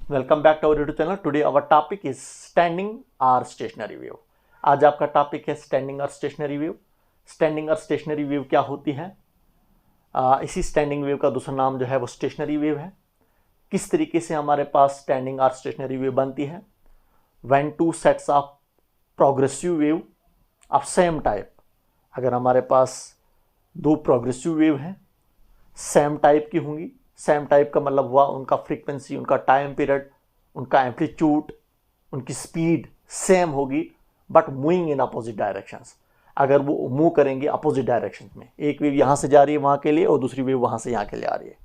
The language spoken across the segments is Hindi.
Welcome back to our YouTube channel. Today our topic is standing और स्टेशनरी वेव। आज आपका टॉपिक है स्टैंडिंग और स्टेशनरी वेव। स्टैंडिंग और स्टेशनरी वेव क्या होती है? इसी स्टैंडिंग वेव का दूसरा नाम जो है वो स्टेशनरी वेव है। किस तरीके से हमारे पास स्टैंडिंग और स्टेशनरी वेव बनती है? When two sets of progressive wave of same type, अगर हमारे पास दो प्रोग्रेसिव वेव हैं, सेम टाइप की होंगी। सेम टाइप का मतलब हुआ उनका फ्रीक्वेंसी, उनका टाइम पीरियड, उनका एम्पलीट्यूड, उनकी स्पीड सेम होगी, but moving in opposite directions. अगर वो मूव करेंगे अपोजिट डायरेक्शन में, एक वेव यहाँ से जा रही है वहाँ के लिए और दूसरी वेव वहाँ से यहाँ के लिए आ रही है,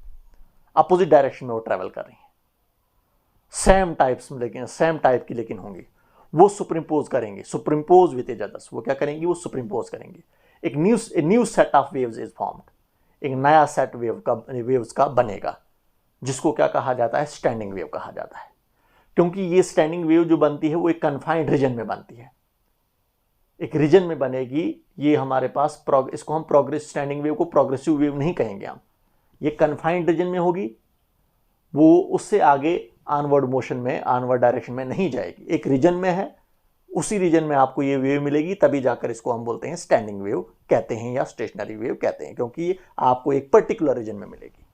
अपोजिट डायरेक्शन में वो ट्रैवल कर रही है, सेम टाइप्स में, लेकिन सेम टाइप की लेकिन होंगी, वो सुपरिम्पोज करेंगे। सुपरिम्पोज विद एच अदर्स, वो क्या करेंगी? वो सुपरिम्पोज करेंगे। एक new set of waves is formed, एक नया सेट वेव्स का बनेगा, जिसको क्या कहा जाता है? स्टैंडिंग वेव कहा जाता है। क्योंकि ये स्टैंडिंग वेव जो बनती है वो एक कन्फाइंड रीजन में बनती है, एक रीजन में बनेगी। ये हमारे पास इसको हम प्रोग्रेस स्टैंडिंग वेव को प्रोग्रेसिव वेव नहीं कहेंगे हम। ये कन्फाइंड रीजन में होगी, वो उससे आगे ऑनवर्ड मोशन में, ऑनवर्ड डायरेक्शन में नहीं जाएगी। एक रीजन में है, उसी रीजन में आपको ये वेव मिलेगी, तभी जाकर इसको हम बोलते हैं स्टैंडिंग वेव कहते हैं या स्टेशनरी वेव कहते हैं, क्योंकि ये आपको एक पर्टिकुलर रीजन में मिलेगी।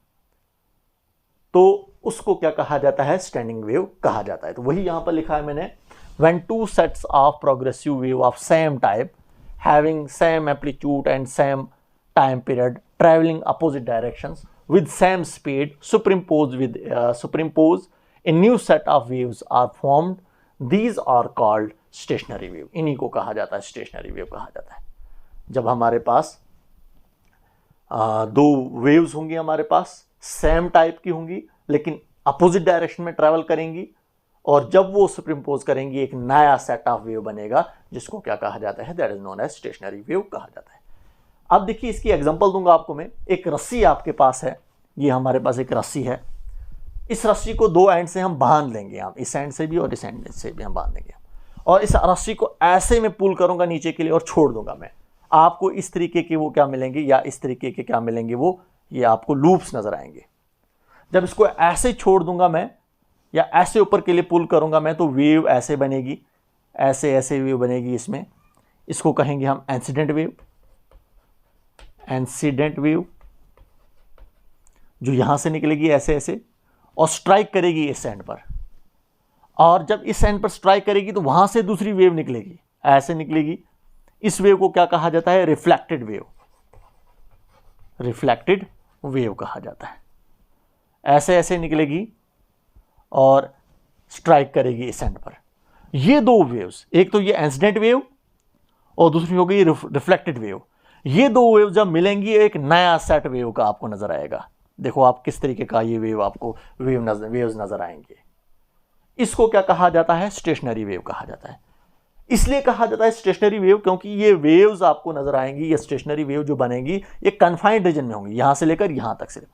तो उसको क्या कहा जाता है? स्टैंडिंग वेव कहा जाता है। तो वही यहां पर लिखा है मैंने, when two sets of progressive wave of same type having same amplitude and same time period travelling opposite directions with same speed superimpose a new set of waves are formed. These are called stationary wave. इन्हीं को कहा जाता है स्टेशनरी वेव कहा जाता है। जब हमारे पास दो वेव्स होंगी, हमारे पास सेम टाइप की होंगी लेकिन अपोजिट डायरेक्शन में ट्रैवल करेंगी, और जब वो सुपरिम्पोज करेंगी एक नया सेट ऑफ वेव बनेगा, जिसको क्या कहा जाता है? That is known as stationary wave कहा जाता है। अब देखिए, इसकी एग्जांपल दूंगा आपको मैं। एक रस्सी आपके पास है, ये हमारे पास एक रस्सी है। इस रस्सी को दो एंड से हम बांध लेंगे, हम इस एंड से भी और इस एंड से भी हम बांध लेंगे, और इस रस्सी को ऐसे में पुल करूंगा नीचे के लिए और छोड़ दूंगा मैं। आपको इस तरीके के वो क्या मिलेंगे, या इस तरीके के क्या मिलेंगे, वो ये आपको लूप्स नजर आएंगे। जब इसको ऐसे छोड़ दूंगा मैं, या ऐसे ऊपर के लिए पुल करूंगा मैं, तो वेव ऐसे बनेगी, ऐसे ऐसे वेव बनेगी इसमें। इसको कहेंगे हम इंसिडेंट वेव। इंसिडेंट वेव जो यहां से निकलेगी ऐसे ऐसे और स्ट्राइक करेगी इस एंड पर, और जब इस एंड पर स्ट्राइक करेगी तो वहां से दूसरी वेव निकलेगी, ऐसे निकलेगी। इस वेव को क्या कहा जाता है? Reflected wave. रिफ्लेक्टेड वेव कहा जाता है। ऐसे ऐसे निकलेगी और स्ट्राइक करेगी इस एंड पर। ये दो वेव्स, एक तो ये इंसिडेंट वेव और दूसरी हो गई रिफ्लेक्टेड वेव। ये दो वेव जब मिलेंगी एक नया सेट वेव का आपको नजर आएगा। देखो आप किस तरीके का ये वेव आपको वेव्स नजर आएंगे। इसको क्या कहा जाता है? स्टेशनरी वेव कहा जाता है। इसलिए कहा जाता है स्टेशनरी वेव क्योंकि ये वेव्स आपको नजर आएंगी, ये स्टेशनरी वेव जो बनेगी ये कन्फाइंड रीजन में होंगी, यहां से लेकर यहां तक सिर्फ,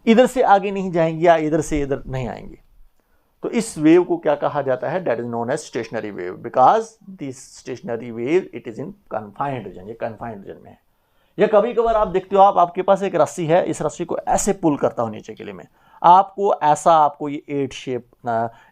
इधर से आगे नहीं जाएंगी या इधर से इधर नहीं आएंगी। तो इस वेव को क्या कहा जाता है? That is known as stationary wave, because this stationary wave it is in confined region, ये कन्फाइंड रीजन में है। या कभी कभार आप देखते हो, आपके पास एक रस्सी है, इस रस्सी को ऐसे पुल करता हूं नीचे के लिए मैं, आपको ऐसा, आपको ये 8 शेप,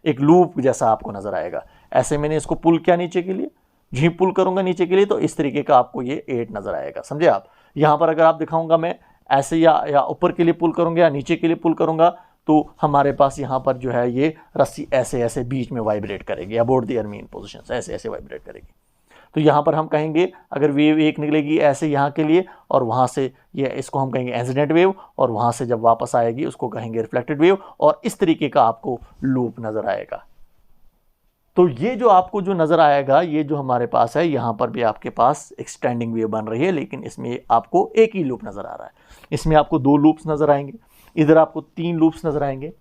एक लूप जैसा आपको नजर आएगा। ऐसे मैंने इसको पुल किया नीचे के लिए, जी पुल करूंगा नीचे के लिए तो इस तरीके का आपको ये 8 नजर आएगा। समझे आप? यहां पर अगर आप दिखाऊंगा मैं ऐसे, या ऊपर के लिए पुल करूंगा या नीचे के लिए पुल करूंगा, तो हमारे पास यहाँ पर जो है ये रस्सी ऐसे ऐसे बीच में वाइब्रेट करेगी, अबाउट द मीन पोजीशन ऐसे ऐसे वाइब्रेट करेगी। तो यहाँ पर हम कहेंगे, अगर वेव एक निकलेगी ऐसे यहाँ के लिए, और वहाँ से ये, इसको हम कहेंगे इंसिडेंट वेव, और वहाँ से जब वापस आएगी उसको कहेंगे रिफ्लेक्टेड वेव, और इस तरीके का आपको लूप नज़र आएगा। तो ये जो आपको जो नज़र आएगा, ये जो हमारे पास है, यहाँ पर भी आपके पास एक स्टैंडिंग वेव बन रही है, लेकिन इसमें आपको एक ही लूप नज़र आ रहा है। इसमें आपको 2 लूप्स नज़र आएंगे, इधर आपको 3 लूप्स नज़र आएंगे।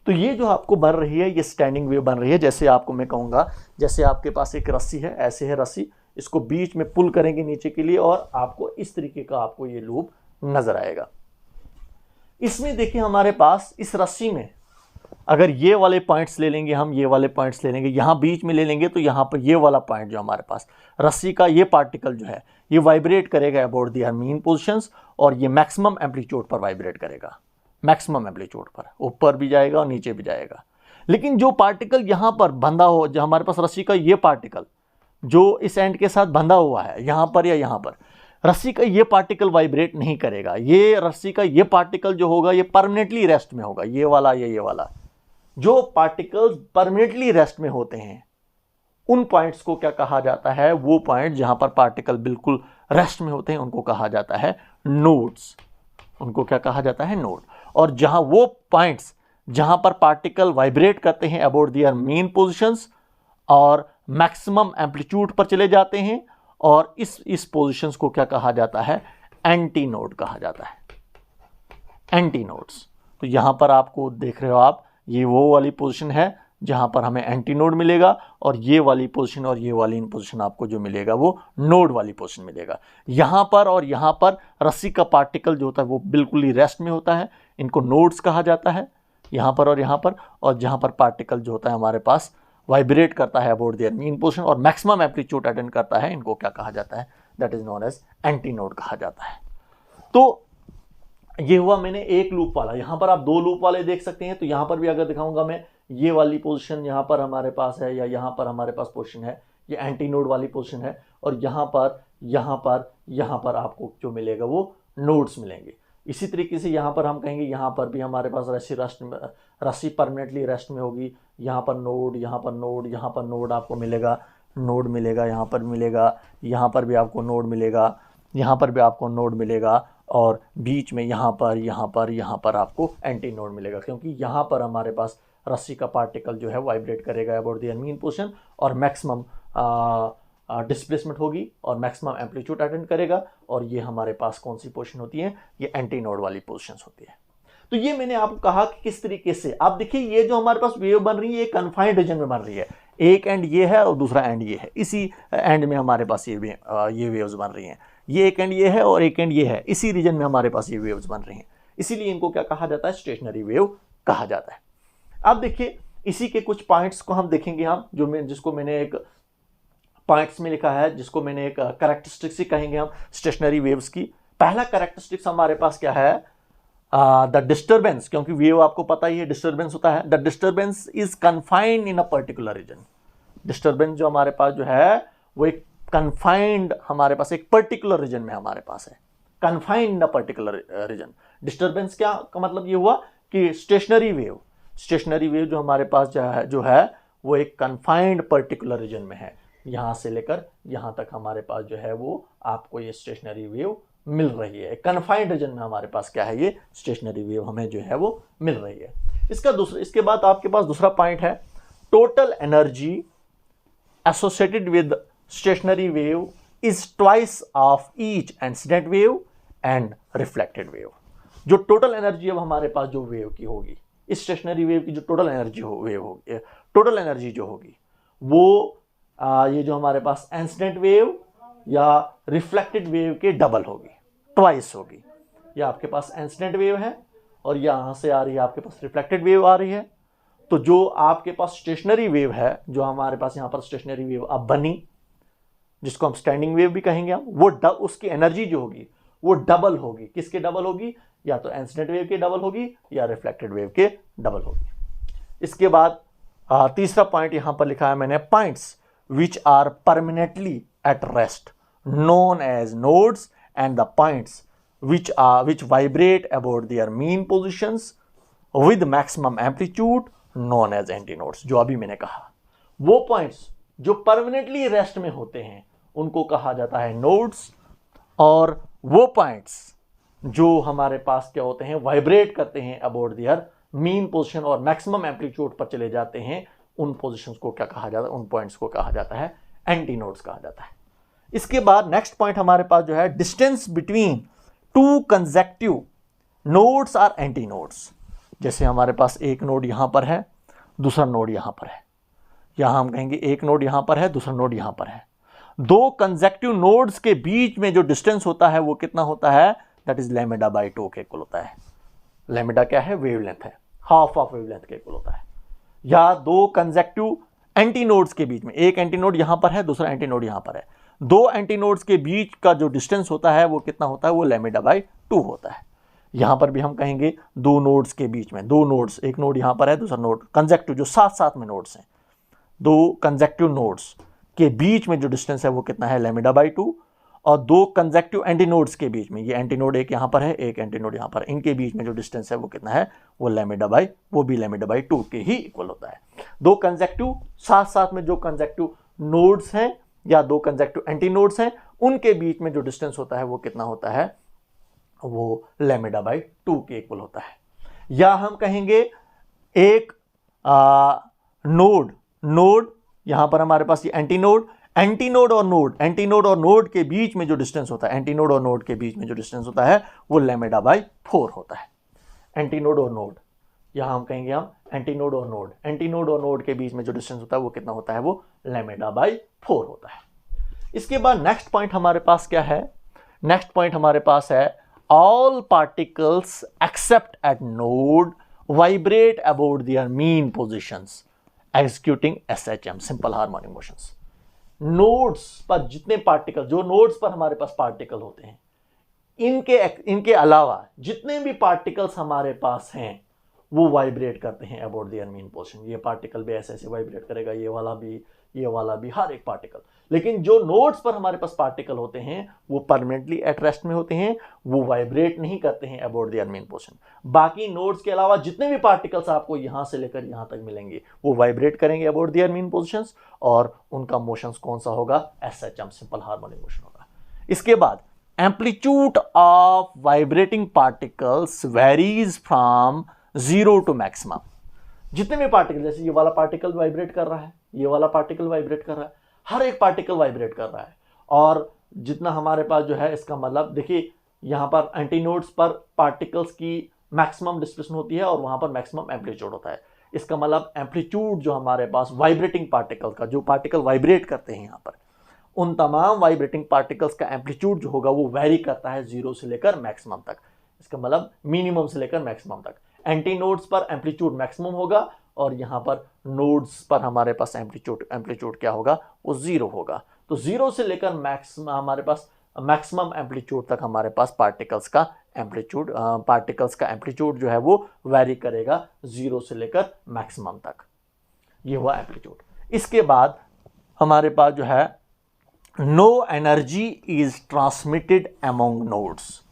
तो ये जो आपको बन रही है, ये स्टैंडिंग वेव बन रही है। जैसे आपको मैं कहूँगा, जैसे आपके पास एक रस्सी है, ऐसे है रस्सी, इसको बीच में पुल करेंगे नीचे के लिए, और आपको इस तरीके का आपको ये लूप नज़र आएगा। इसमें देखिए हमारे पास इस रस्सी में अगर ये वाले पॉइंट्स ले लेंगे हम, ये वाले पॉइंट्स ले लेंगे, यहाँ बीच में ले लेंगे, तो यहाँ पर ये वाला पॉइंट जो हमारे पास रस्सी का ये पार्टिकल जो है ये वाइब्रेट करेगा अबाउट द मीन पोजीशंस, और ये मैक्सिमम एम्पलीट्यूड पर वाइब्रेट करेगा। मैक्सिमम एम्पलीट्यूड पर ऊपर भी जाएगा और नीचे भी जाएगा। लेकिन जो पार्टिकल यहां पर बंधा हो, जो हमारे पास रस्सी का ये पार्टिकल जो इस एंड के साथ बंधा हुआ है यहां पर या यहां पर, रस्सी का ये पार्टिकल वाइब्रेट नहीं करेगा। ये रस्सी का ये पार्टिकल जो होगा ये परमानेंटली रेस्ट में होगा, ये वाला या ये वाला। जो पार्टिकल्स परमानेंटली रेस्ट में होते हैं उन पॉइंट्स को क्या कहा जाता है, वो पॉइंट जहां पर पार्टिकल बिल्कुल रेस्ट में होते हैं उनको कहा जाता है नोड्स। उनको क्या कहा जाता है, नोड। और जहां वो पॉइंट्स जहां पर पार्टिकल वाइब्रेट करते हैं अबाउट देयर मेन पोजीशंस और मैक्सिमम एम्पलीट्यूड पर चले जाते हैं, और इस पोजीशंस को क्या कहा जाता है, एंटी नोड कहा जाता है, एंटी नोड्स। तो यहां पर आपको देख रहे हो आप, ये वो वाली पोजीशन है जहां पर हमें एंटी नोड मिलेगा, और ये वाली पोजीशन और ये वाली पोजीशन आपको जो मिलेगा वो नोड वाली पोजीशन मिलेगा। यहां पर और यहां पर रस्सी का पार्टिकल जो होता है वो बिल्कुल ही रेस्ट में होता है, इनको नोड्स कहा जाता है, यहां पर और यहां पर। और जहां पर पार्टिकल जो होता है हमारे पास वाइब्रेट करता है अबाउट देयर मीन पोजीशन और मैक्सिमम एम्पलीट्यूड अटेंड करता है, इनको क्या कहा जाता है, that is known as antinode कहा जाता है। तो ये हुआ मैंने एक लूप वाला। यहां पर आप दो लूप वाले देख सकते हैं। तो यहां पर भी अगर दिखाऊंगा मैं, ये वाली पोजीशन यहां पर हमारे पास है या यहां पर हमारे पास पोजीशन है, ये एंटी नोड वाली पोजीशन है, और यहां पर आपको जो मिलेगा वो नोड्स मिलेंगे। इसी तरीके से यहां पर हम कहेंगे यहां पर भी हमारे पास रस्सी परमानेंटली रेस्ट में होगी, यहां पर नोड, यहां पर नोड, यहां पर नोड आपको मिलेगा, नोड मिलेगा, यहां पर मिलेगा, यहां पर भी आपको नोड मिलेगा, यहां पर भी आपको नोड मिलेगा, और बीच में यहां पर आपको एंटी नोड मिलेगा, क्योंकि यहां पर हमारे पास रस्सी का पार्टिकल जो है वाइब्रेट करेगा अबाउट देयर मीन पोजीशन और मैक्सिमम डिस्प्लेसमेंट होगी और मैक्सिमम एम्पलीट्यूड अटेंड करेगा, और ये हमारे पास कौन सी पोजीशन होती है, ये एंटी नोड वाली पोजीशंस होती है। तो ये मैंने आपको कहा कि किस तरीके से, आप देखिए ये जो हमारे पास वेव बन रही है ये कन्फाइंड रीजन में बन रही है। एक एंड ये है और दूसरा एंड ये है, इसी एंड में हमारे पास ये वेव्स बन रही हैं। ये एक एंड ये है और एक एंड ये है, इसी रीजन में हमारे पास ये वेव्स बन रही हैं, इसीलिए इनको क्या कहा जाता है, स्टेशनरी वेव कहा जाता है। अब देखिए इसी के कुछ पॉइंट्स को हम देखेंगे, हम जिसको मैंने एक पॉइंट्स में लिखा है, जिसको मैंने एक कैरेक्टरिस्टिक्स ही कहेंगे हम स्टेशनरी वेव्स की। पहला कैरेक्टरिस्टिक्स हमारे पास क्या है, द डिस्टर्बेंस, क्योंकि वेव आपको पता ही है डिस्टर्बेंस होता है। The disturbance is confined in a particular region. Disturbance जो हमारे पास जो है वो एक कन्फाइंड हमारे पास एक पर्टिकुलर रीजन में हमारे पास है, confined in a particular region. Disturbance क्या का मतलब ये हुआ कि स्टेशनरी वेव जो हमारे पास जो है वो एक कन्फाइंड पर्टिकुलर रीजन में है, यहां से लेकर यहां तक हमारे पास जो है वो आपको ये स्टेशनरी वेव मिल रही है। कन्फाइंड रीजन में हमारे पास क्या है, ये स्टेशनरी वेव हमें जो है वो मिल रही है। इसके बाद आपके पास दूसरा पॉइंट है, total energy associated with stationary wave is twice of each incident wave and reflected wave. जो टोटल एनर्जी अब हमारे पास जो वेव की होगी, इस स्टेशनरी वेव की जो टोटल एनर्जी जो होगी वो ये जो हमारे पास इंसिडेंट वेव या रिफ्लेक्टेड वेव के डबल होगी, ट्वाइस होगी। या आपके पास इंसिडेंट वेव है और यहां से आ रही है आपके पास रिफ्लेक्टेड वेव आ रही है, तो जो आपके पास स्टेशनरी वेव है, जो हमारे पास यहां पर स्टेशनरी वेव अब बनी, जिसको हम स्टैंडिंग वेव भी कहेंगे हम, वो उसकी एनर्जी जो होगी वो डबल होगी। किसके डबल होगी, या तो इंसिडेंट वेव के डबल होगी या रिफ्लेक्टेड वेव के डबल होगी। इसके बाद तीसरा पॉइंट यहां पर लिखा है मैंने, points which are permanently at rest known as nodes and the points which vibrate about their mean positions with maximum amplitude known as antinodes। जो अभी मैंने कहा, वो पॉइंट्स जो परमानेंटली रेस्ट में होते हैं उनको कहा जाता है नोड्स, और वो पॉइंट्स जो हमारे पास क्या होते हैं, वाइब्रेट करते हैं अबाउट देयर मीन पोजीशन और मैक्सिमम एम्पलीट्यूड पर चले जाते हैं, उन पोजीशंस को क्या कहा जाता है, उन पॉइंट्स को कहा जाता है एंटी नोड्स कहा जाता है। इसके बाद नेक्स्ट पॉइंट हमारे पास जो है, distance between two consecutive nodes are antinodes. जैसे हमारे पास एक नोड यहां पर है, दूसरा नोड यहां पर है, यहां हम कहेंगे एक नोड यहां पर है, दूसरा नोड यहां पर है। दो कंसेक्यूटिव नोड्स के बीच में जो डिस्टेंस होता है वो कितना होता है, दैट इज लैम्डा बाय 2 के इक्वल होता है। लैम्डा क्या है, वेवलेंथ है, हाफ ऑफ वेवलेंथ के इक्वल होता है। या दो कंसेक्यूटिव एंटी नोड्स के बीच में, एक एंटी नोड यहां पर है, दूसरा एंटी नोड यहां पर है, दो एंटी नोड्स के बीच का जो डिस्टेंस होता है वो कितना होता है, वो लैम्डा बाय 2 होता है। यहां पर भी हम कहेंगे दो नोड्स के बीच में, दो नोड्स, एक नोड यहां पर है, दूसरा नोड कंजेक्टिव, जो साथ साथ में नोड्स हैं, दो कंजेक्टिव नोड्स के बीच में जो डिस्टेंस है वो कितना है, λ/2, और दो कंजेक्टिव एंटीनोड्स के बीच में, ये एंटीनोड एक यहां पर है, एक एंटीनोड यहां पर, इनके बीच में जो डिस्टेंस है वो कितना है, वो वो भी λ/2 के ही इक्वल होता है। दो कंजेक्टिव साथ साथ में जो कंजेक्टिव नोड्स हैं या दो कंजेक्टिव एंटीनोड्स हैं, उनके बीच में जो डिस्टेंस होता है वो कितना होता है, वो λ/2 के इक्वल होता है। या हम कहेंगे एक नोड यहां पर हमारे पास ये एंटीनोड और नोड के बीच में जो डिस्टेंस होता है, एंटीनोड और नोड के बीच में जो डिस्टेंस होता है वो λ/4 होता है। एंटीनोड और नोड, यहां हम कहेंगे हम एंटीनोड और नोड के बीच में जो डिस्टेंस होता है वो कितना होता है, वो λ/4 होता है। इसके बाद नेक्स्ट पॉइंट हमारे पास क्या है, नेक्स्ट पॉइंट हमारे पास है all particles except at node vibrate about their mean positions executing SHM, simple harmonic motions। Nodes पर जितने पार्टिकल, जो नोड्स पर हमारे पास पार्टिकल होते हैं, इनके अलावा जितने भी पार्टिकल्स हमारे पास हैं वो वाइब्रेट करते हैं अबाउट देयर मीन पोजीशन। ये पार्टिकल भी ऐसे ऐसे वाइब्रेट करेगा, ये वाला भी, हर एक पार्टिकल। लेकिन जो नोड्स पर हमारे पास पार्टिकल होते हैं वो परमानेंटली एट रेस्ट में होते हैं, वो वाइब्रेट नहीं करते हैं अबाउट देयर मीन पोजीशन। बाकी नोड्स के अलावा जितने भी पार्टिकल्स आपको यहां से लेकर यहां तक मिलेंगे वो वाइब्रेट करेंगे अबाउट देयर मीन पोजीशंस, और उनका मोशंस कौन सा होगा, SHM, सिंपल हार्मोनिक मोशन होगा। इसके बाद amplitude of vibrating particles varies from 0 to maximum. जितने भी पार्टिकल, जैसे ये वाला पार्टिकल वाइब्रेट कर रहा है, ये वाला पार्टिकल वाइब्रेट कर रहा है, हर एक पार्टिकल वाइब्रेट कर रहा है। और जितना हमारे पास जो है, इसका मतलब देखिए यहां पर एंटीनोड्स पर पार्टिकल्स की मैक्सिमम डिस्प्लेसमेंट होती है और वहां पर मैक्सिमम एम्पलीट्यूड होता है। इसका मतलब एम्पलीट्यूड जो हमारे पास वाइब्रेटिंग पार्टिकल का, जो पार्टिकल वाइब्रेट करते हैं यहां पर, उन तमाम वाइब्रेटिंग पार्टिकल्स का एम्पलीट्यूड जो होगा वो वेरी करता है 0 से लेकर मैक्सिमम तक। इसका मतलब मिनिमम से लेकर मैक्सिमम तक। एंटीनोड्स पर एम्पलीट्यूड मैक्सिमम होगा और यहां पर नोड्स पर हमारे पास एम्पलीट्यूड क्या होगा, वो 0 होगा। तो 0 से लेकर मैक्सिमम, हमारे पास मैक्सिमम एम्पलीट्यूड तक हमारे पास पार्टिकल्स का एम्पलीट्यूड जो है वो वेरी करेगा 0 से लेकर मैक्सिमम तक। ये हुआ एम्पलीट्यूड। इसके बाद हमारे पास जो है no energy is transmitted among nodes.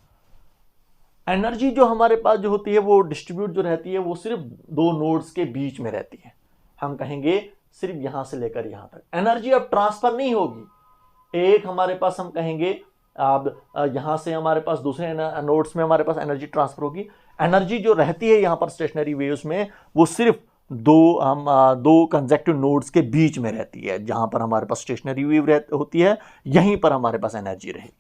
Energy जो हमारे पास जो होती है वो डिस्ट्रीब्यूट जो रहती है वो सिर्फ दो नोड्स के बीच में रहती है। हम कहेंगे सिर्फ यहां से लेकर यहां तक। एनर्जी अब ट्रांसफर नहीं होगी। एक हमारे पास हम कहेंगे अब यहां से हमारे पास दूसरे नोड्स में हमारे पास एनर्जी ट्रांसफर होगी। एनर्जी जो रहती है यहां पर स्टेशनरी वेव्स में वो सिर्फ दो कंजेक्टिव नोड्स के बीच में रहती है। जहां पर हमारे पास स्टेशनरी वेव होती है यहीं पर हमारे पास एनर्जी रहेगी।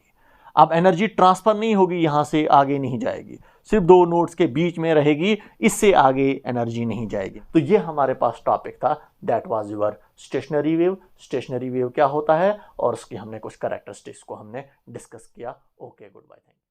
अब एनर्जी ट्रांसफर नहीं होगी, यहां से आगे नहीं जाएगी, सिर्फ दो नोड्स के बीच में रहेगी, इससे आगे एनर्जी नहीं जाएगी। तो ये हमारे पास टॉपिक था, that was your stationary wave. Stationery wave क्या होता है और उसकी हमने कुछ कैरेक्टरिस्टिक्स को हमने डिस्कस किया। Okay, goodbye, thank you.